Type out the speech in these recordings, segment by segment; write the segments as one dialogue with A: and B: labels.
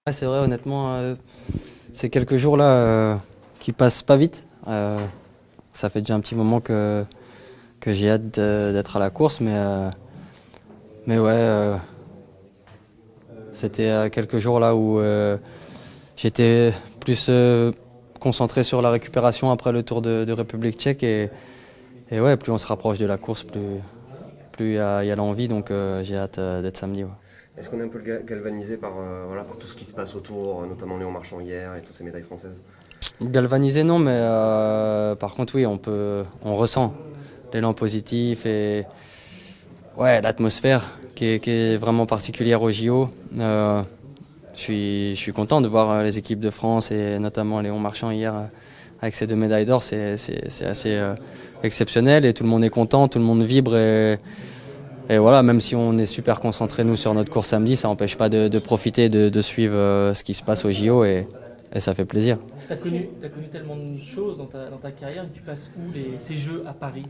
A: Ouais, c'est vrai, honnêtement, ces quelques jours là qui passent pas vite. Ça fait déjà un petit moment que j'ai hâte d'être à la course, mais ouais, c'était quelques jours là où j'étais plus concentré sur la récupération après le Tour de République tchèque et ouais, plus on se rapproche de la course, plus il y a l'envie, donc j'ai hâte d'être samedi. Ouais.
B: Est-ce qu'on est un peu galvanisé par tout ce qui se passe autour, notamment Léon Marchand hier et toutes ces médailles françaises?
A: Galvanisé non, mais par contre oui, on ressent l'élan positif et ouais, l'atmosphère qui est vraiment particulière au JO. Je suis content de voir les équipes de France et notamment Léon Marchand hier avec ses 2 médailles d'or. C'est assez exceptionnel et tout le monde est content, tout le monde vibre et voilà, même si on est super concentré nous sur notre course samedi, ça n'empêche pas de profiter, de suivre ce qui se passe au JO et ça fait plaisir.
C: T'as connu tellement de choses dans ta carrière, tu passes où ces Jeux à Paris?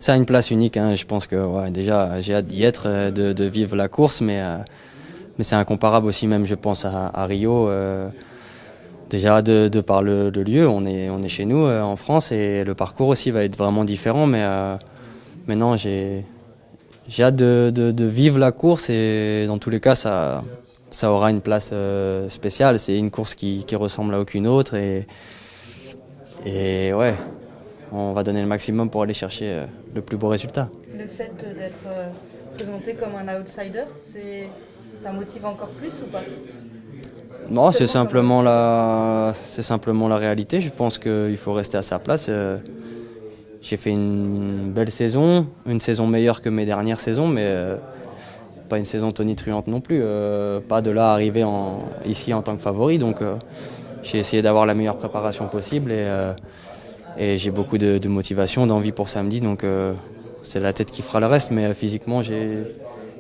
A: Ça a une place unique, hein. Je pense que ouais, déjà j'ai hâte d'y être, de vivre la course, mais c'est incomparable aussi même je pense à Rio. Déjà de par le lieu, on est chez nous en France et le parcours aussi va être vraiment différent, mais non, j'ai hâte de vivre la course et dans tous les cas ça aura une place spéciale. C'est une course qui ressemble à aucune autre et ouais, on va donner le maximum pour aller chercher le plus beau résultat.
D: Le fait d'être présenté comme un outsider, ça motive encore plus ou pas?
A: Non, c'est simplement la réalité. Je pense qu'il faut rester à sa place. J'ai fait une belle saison, une saison meilleure que mes dernières saisons, mais pas une saison tonitruante non plus. Pas de là arriver ici en tant que favori. Donc j'ai essayé d'avoir la meilleure préparation possible et j'ai beaucoup de motivation, d'envie pour samedi. Donc c'est la tête qui fera le reste. Mais physiquement, j'ai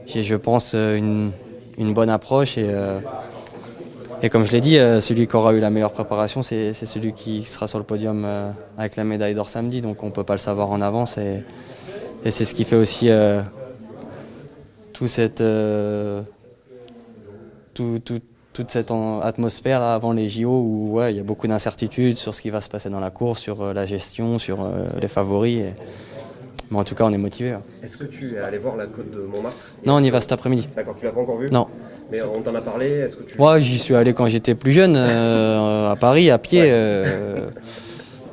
A: je pense, une bonne approche et comme je l'ai dit, celui qui aura eu la meilleure préparation, c'est celui qui sera sur le podium avec la médaille d'or samedi. Donc on ne peut pas le savoir en avance. Et c'est ce qui fait aussi toute cette atmosphère avant les JO où ouais, il y a beaucoup d'incertitudes sur ce qui va se passer dans la course, sur la gestion, sur les favoris. Mais en tout cas, on est motivé. Ouais.
B: Est-ce que tu es allé voir la côte de Montmartre?
A: Non, on y va cet après-midi.
B: D'accord, tu l'as pas encore vu?
A: Non.
B: Mais on t'en a parlé? Est-ce que tu...
A: Moi, j'y suis allé quand j'étais plus jeune, à Paris, à pied.
B: Ouais.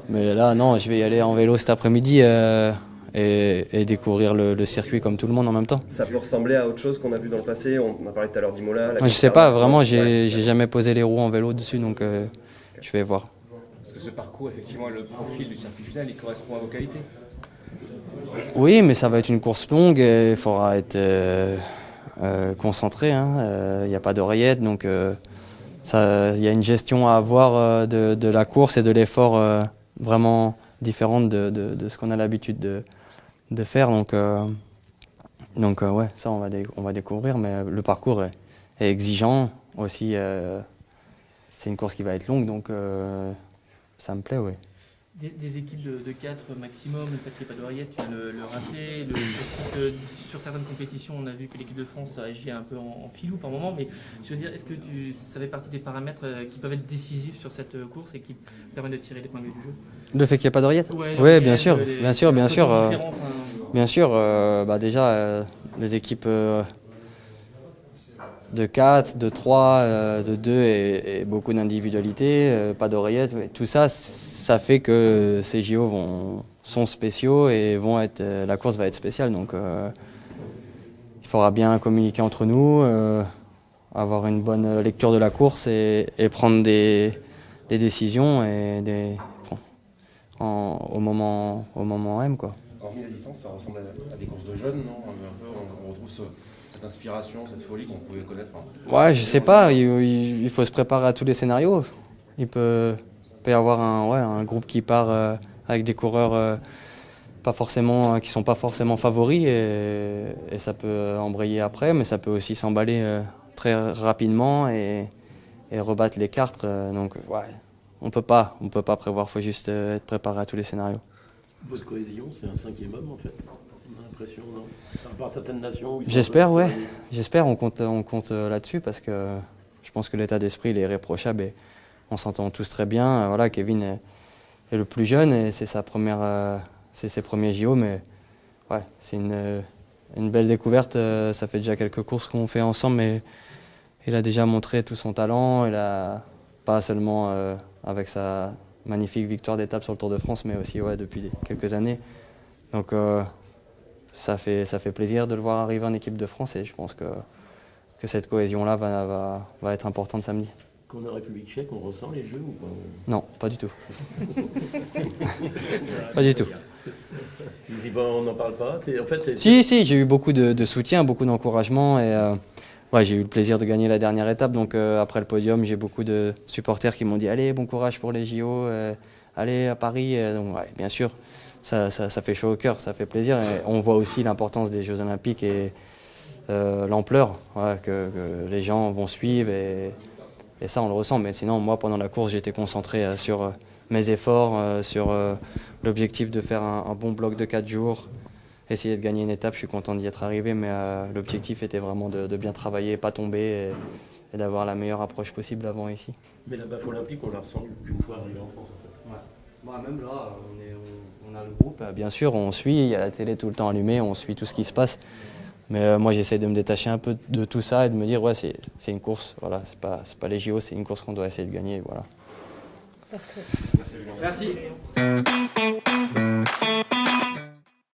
A: Mais là, non, je vais y aller en vélo cet après-midi et découvrir le circuit comme tout le monde en même temps.
B: Ça peut ressembler à autre chose qu'on a vu dans le passé? On a parlé tout à l'heure d'Imola.
A: Je sais pas, vraiment, j'ai jamais posé les roues en vélo dessus, donc je vais voir.
E: Parce que ce parcours, effectivement, le profil du circuit final, il correspond à vos qualités.
A: Oui, mais ça va être une course longue et il faudra être concentré. Il n'y a pas d'oreillette, donc il y a une gestion à avoir de la course et de l'effort vraiment différente de ce qu'on a l'habitude de faire. Donc ouais, ça on va découvrir, mais le parcours est exigeant aussi. C'est une course qui va être longue, donc ça me plaît, oui.
C: Des équipes de 4 maximum, le fait qu'il n'y ait pas d'oreillette, tu viens de le rappeler. Sur certaines compétitions, on a vu que l'équipe de France a agi un peu en filou par moment, mais je veux dire, est-ce que ça fait partie des paramètres qui peuvent être décisifs sur cette course et qui permettent de tirer l'épingle du jeu?
A: Le fait qu'il n'y ait pas d'oreillette?
C: Ouais,
A: bien sûr, bien sûr. Bien sûr, déjà, les équipes de 4, de 3, de 2 et beaucoup d'individualité, pas d'oreillette. Ouais. Tout ça, ça fait que ces JO sont spéciaux et la course va être spéciale. Donc il faudra bien communiquer entre nous, avoir une bonne lecture de la course et prendre des décisions au moment M, quoi.
E: Hormis la distance, ça ressemble à des courses de jeunes, non? Un peu, on retrouve cette inspiration, cette folie qu'on pouvait connaître.
A: Ouais, je sais pas, il faut se préparer à tous les scénarios. Il peut y avoir un groupe qui part avec des coureurs qui sont pas forcément favoris et ça peut embrayer après, mais ça peut aussi s'emballer très rapidement et rebattre les cartes. Donc ouais, on peut pas prévoir, faut juste être préparé à tous les scénarios.
F: Votre cohésion, c'est un 5e homme en fait. On a l'impression, non? Par certaines nations.
A: J'espère, ouais. J'espère, on compte là-dessus parce que je pense que l'état d'esprit il est irréprochable et on s'entend tous très bien. Voilà, Kevin est le plus jeune et c'est ses premiers JO, mais ouais, c'est une belle découverte. Ça fait déjà quelques courses qu'on fait ensemble, mais il a déjà montré tout son talent. Il a pas seulement avec sa magnifique victoire d'étape sur le Tour de France, mais aussi depuis quelques années. Donc ça fait plaisir de le voir arriver en équipe de France et je pense que cette cohésion-là va être importante samedi.
F: Quand on est en République tchèque, on ressent les jeux ou pas?
A: Non, pas du tout. Pas du tout.
F: Il dit, on n'en parle pas. En fait,
A: Si, j'ai eu beaucoup de soutien, beaucoup d'encouragement et j'ai eu le plaisir de gagner la dernière étape. Donc après le podium, j'ai beaucoup de supporters qui m'ont dit allez, bon courage pour les JO, allez à Paris. Donc bien sûr, ça fait chaud au cœur, ça fait plaisir. Et on voit aussi l'importance des Jeux Olympiques et l'ampleur que les gens vont suivre et ça on le ressent. Mais sinon moi pendant la course j'étais concentré sur mes efforts, sur l'objectif de faire un bon bloc de 4 jours, essayer de gagner une étape. Je suis content d'y être arrivé, mais l'objectif était vraiment de bien travailler, pas tomber et d'avoir la meilleure approche possible avant ici.
F: Mais la baffe olympique on la ressent qu'une fois arrivé en France en fait.
A: Même là on a le groupe, bien sûr on suit, il y a la télé tout le temps allumée, on suit tout ce qui se passe. Mais moi, j'essaie de me détacher un peu de tout ça et de me dire, c'est une course. Voilà, c'est pas les JO, c'est une course qu'on doit essayer de gagner. Voilà.
D: Parfait.
B: Merci.